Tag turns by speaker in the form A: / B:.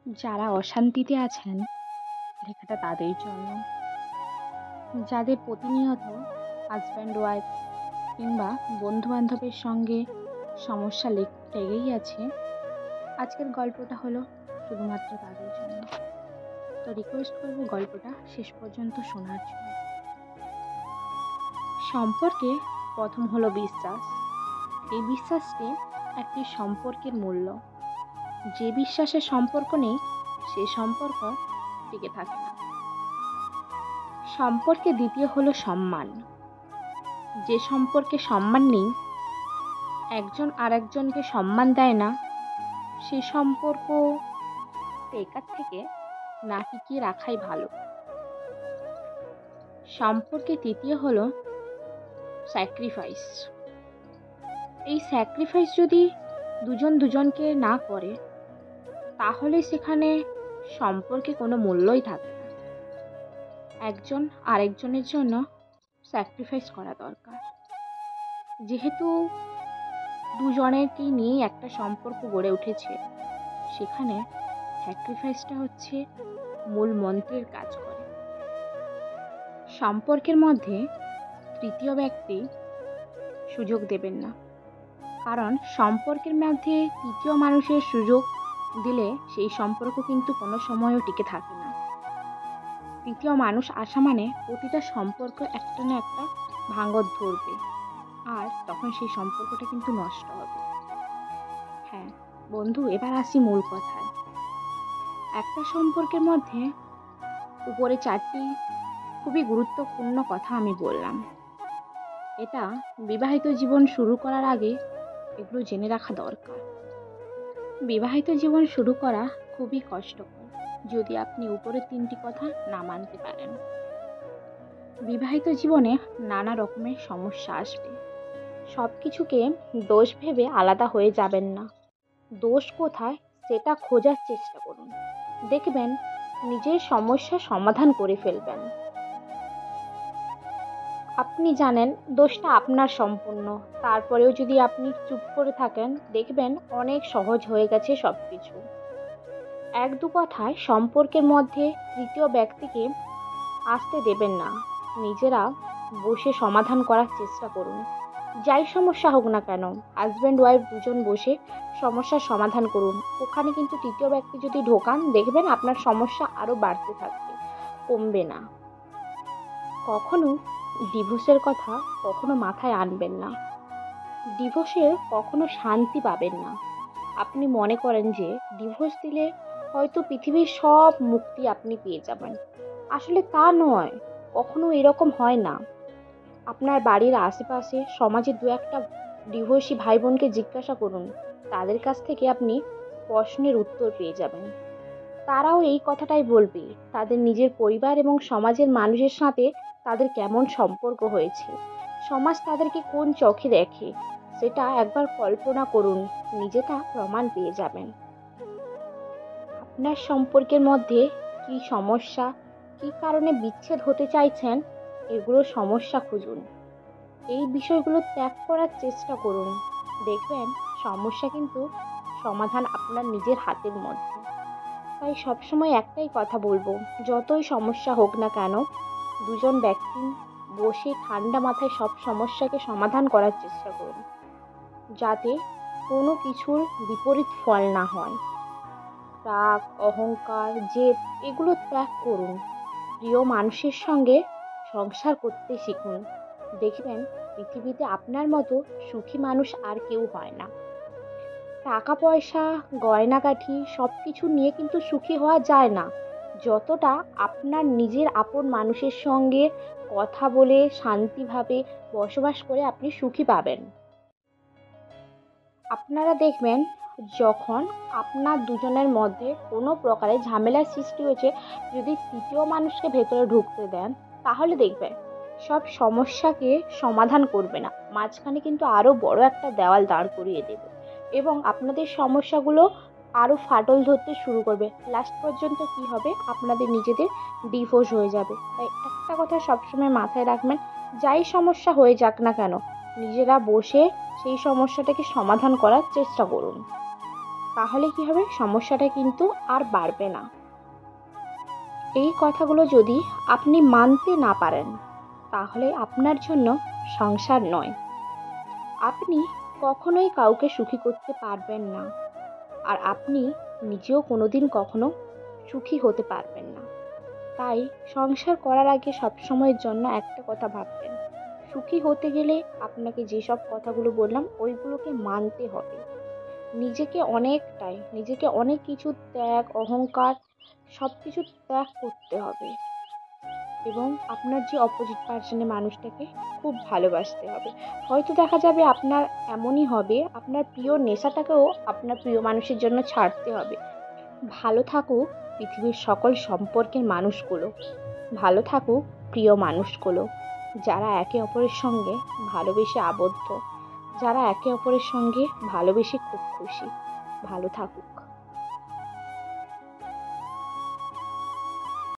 A: যারা অশান্তিতে আছেন, লেখাটা তাদের জন্য। যাদের প্রতিনিয়ত হাসব্যান্ড ওয়াইফ কিংবা বন্ধু-বান্ধবের সঙ্গে সমস্যা লেগেই আছে, আজকের গল্পটা হলো শুধুমাত্র তাদের জন্য। তো রিকোয়েস্ট করব গল্পটা শেষ পর্যন্ত শোনার জন্য। সম্পর্কে প্রথম হলো বিশ্বাস। এই বিশ্বাসটি একটি সম্পর্কের মূল্য। যে বিশ্বাসের সম্পর্ক নেই, সে সম্পর্ক টিকে থাকে না। সম্পর্কে দ্বিতীয় হলো সম্মান। যে সম্পর্কে সম্মান নেই, একজন আরেকজনকে সম্মান দেয় না, সেই সম্পর্ক টেকার থেকে না টিকিয়ে রাখাই ভালো। সম্পর্কে তৃতীয় হলো স্যাক্রিফাইস। এই স্যাক্রিফাইস যদি দুজন দুজনকে না করে, তাহলে সেখানে সম্পর্কে কোনো মূল্যই থাকে না। একজন আরেকজনের জন্য স্যাক্রিফাইস করা দরকার। যেহেতু দুজনেরকেই নিয়েই একটা সম্পর্ক গড়ে উঠেছে, সেখানে স্যাক্রিফাইসটা হচ্ছে মূল মন্ত্রের কাজ করে। সম্পর্কের মধ্যে তৃতীয় ব্যক্তি সুযোগ দেবেন না, কারণ সম্পর্কের মধ্যে তৃতীয় মানুষের সুযোগ দিলে সেই সম্পর্ক কিন্তু কোনো সময়ও টিকে থাকে না। তৃতীয় মানুষ আসা মানে প্রতিটা সম্পর্ক একটা না একটা ভাঙন ধরবে, আর তখন সেই সম্পর্কটা কিন্তু নষ্ট হবে। হ্যাঁ বন্ধু, এবার আসি মূল কথায়। একটা সম্পর্কের মধ্যে উপরে 4টি খুবই গুরুত্বপূর্ণ কথা আমি বললাম। এটা বিবাহিত জীবন শুরু করার আগে এগুলো জেনে রাখা দরকার। বিবাহিত জীবন শুরু করা খুবই কষ্টকর যদি আপনি উপরের 3টি কথা না মানতে পারেন। বিবাহিত জীবনে নানা রকমের সমস্যা আসবে। সব কিছুকে দোষ ভেবে আলাদা হয়ে যাবেন না। দোষ কোথায় সেটা খোঁজার চেষ্টা করুন। দেখবেন নিজের সমস্যা সমাধান করে ফেলবেন। আপনি জানেন দোষটা আপনার সম্পূর্ণ, তারপরেও যদি আপনি চুপ করে থাকেন, দেখবেন অনেক সহজ হয়ে গেছে সবকিছু। 1-2 কথায় সম্পর্কের মধ্যে তৃতীয় ব্যক্তিকে আসতে দেবেন না। নিজেরা বসে সমাধান করার চেষ্টা করুন। যাই সমস্যা হোক না কেন, হাজব্যান্ড ওয়াইফ দুজন বসে সমস্যার সমাধান করুন। ওখানে কিন্তু তৃতীয় ব্যক্তি যদি ঢোকান, দেখবেন আপনার সমস্যা আরো বাড়তে থাকবে, কমবে না। কখনো ডিভোর্সের কথা কখনো মাথায় আনবেন না। ডিভোর্সে কখনো শান্তি পাবেন না। আপনি মনে করেন যে ডিভোর্স দিলে হয়তো পৃথিবীর সব মুক্তি আপনি পেয়ে যাবেন। আসলে তা নয়, কখনো এরকম হয় না। আপনার বাড়ির আশেপাশে সমাজে 2-1টা ডিভোর্সি ভাই বোনকে জিজ্ঞাসা করুন, তাদের কাছ থেকে আপনি প্রশ্নের উত্তর পেয়ে যাবেন। তারাও এই কথাটাই বলবে, তাদের নিজের পরিবার এবং সমাজের মানুষের সাথে তাদের কেমন সম্পর্ক হয়েছে, সমাজ তাদেরকে কোন চোখে দেখে, সেটা একবার কল্পনা করুন, নিজেটা প্রমাণ পেয়ে যাবেন। আপনার সম্পর্কের মধ্যে কি সমস্যা, কি কারণে বিচ্ছেদ হতে চাইছেন, এগুলো সমস্যা খুঁজুন। এই বিষয়গুলো ত্যাগ করার চেষ্টা করুন। দেখবেন সমস্যা কিন্তু সমাধান আপনার নিজের হাতের মধ্যে। তাই সবসময় একটাই কথা বলবো, যতই সমস্যা হোক না কেন, দুজন ব্যক্তি বসে ঠান্ডা মাথায় সব সমস্যাকে সমাধান করার চেষ্টা করুন, যাতে কোনো কিছুর বিপরীত ফল না হয়। রাগ, অহংকার, জেদ এগুলো ত্যাগ করুন। প্রিয় মানুষের সঙ্গে সংসার করতে শিখুন। দেখবেন পৃথিবীতে আপনার মতো সুখী মানুষ আর কেউ হয় না। টাকা পয়সা, গয়নাগাটি সব কিছু নিয়ে কিন্তু সুখী হওয়া যায় না। যতটা আপনার নিজের আপন মানুষের সঙ্গে কথা বলে শান্তিভাবে বসবাস করে আপনি সুখী পাবেন। আপনারা দেখবেন যখন আপনার দুজনের মধ্যে কোনো প্রকারে ঝামেলার সৃষ্টি হয়েছে, যদি তৃতীয় মানুষকে ভেতরে ঢুকতে দেন, তাহলে দেখবেন সব সমস্যাকে সমাধান করবে না, মাঝখানে কিন্তু আরো বড় একটা দেওয়াল দাঁড় করিয়ে দেবে এবং আপনাদের সমস্যাগুলো আরো ফাটল ধরতে শুরু করবে। লাস্ট পর্যন্ত কি হবে, আপনাদের নিজেদের ডিভোর্স হয়ে যাবে। তাই একটা কথা সবসময় মাথায় রাখবেন, যাই সমস্যা হয়ে যাক না কেন, নিজেরা বসে সেই সমস্যাটাকে সমাধান করার চেষ্টা করুন। তাহলে কি হবে, সমস্যাটা কিন্তু আর বাড়বে না। এই কথাগুলো যদি আপনি মানতে না পারেন, তাহলে আপনার জন্য সংসার নয়। আপনি কখনোই কাউকে সুখী করতে পারবেন না, আর আপনি নিজেও কোনোদিন কখনো সুখী হতে পারবেন না। তাই সংসার করার আগে সবসময়ের জন্য একটা কথা ভাববেন, সুখী হতে গেলে আপনাকে যেসব কথাগুলো বললাম ওইগুলোকে মানতে হবে। নিজেকে অনেক কিছু ত্যাগ, অহংকার সব কিছু ত্যাগ করতে হবে, এবং আপনার যে অপোজিট পার্সনের মানুষটাকে খুব ভালোবাসতে হবে। হয়তো দেখা যাবে আপনার এমনই হবে, আপনার প্রিয় নেশাটাকেও আপনার প্রিয় মানুষের জন্য ছাড়তে হবে। ভালো থাকুক পৃথিবীর সকল সম্পর্কের মানুষগুলো, ভালো থাকুক প্রিয় মানুষগুলো, যারা একে অপরের সঙ্গে ভালোবেসে আবদ্ধ, যারা একে অপরের সঙ্গে ভালোবেসে খুব খুশি। ভালো থাকুক।